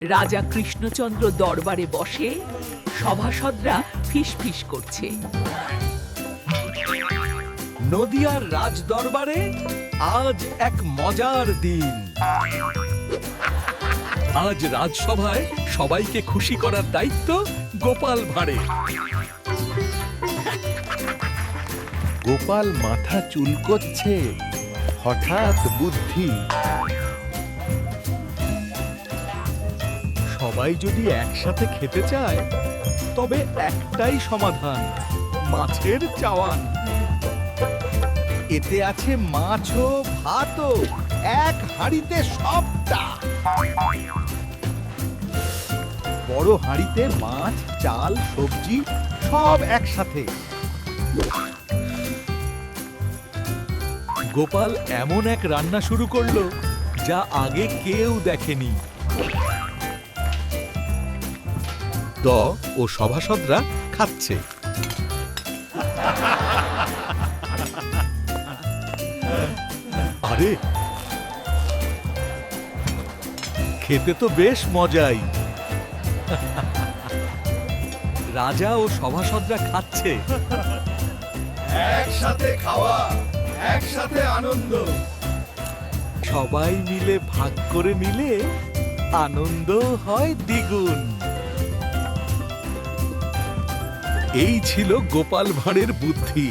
রাজা কৃষ্ণচন্দ্র দরবারে বসে সভাসদরা ফিসফিস করছে। নদিয়ার রাজ দরবারে আজ এক মজার দিন। আজ রাজসভায় সবাইকে খুশি করার দায়িত্ব গোপাল ভাঁড়ে। গোপাল মাথা চুলকোচ্ছে, হঠাৎ বুদ্ধি। সবাই যদি একসাথে খেতে চায় তবে একটাই সমাধান, মাছের চাওয়ান। এতে আছে মাছও ভাতও, এক হাঁড়িতে সবটা। বড় হাঁড়িতে মাছ, চাল, সবজি সব একসাথে। গোপাল এমন এক রান্না শুরু করলো যা আগে কেউ দেখেনি। ও সভাসদরা খাচ্ছে। আরে, খেতে তো বেশ মজাই। রাজা ও সভাসদরা খাচ্ছে। একসাথে খাওয়া, একসাথে আনন্দ। সবাই মিলে ভাগ করে নিলে আনন্দ হয় দ্বিগুণ। এই ছিল গোপাল ভাঁড়ের বুদ্ধি।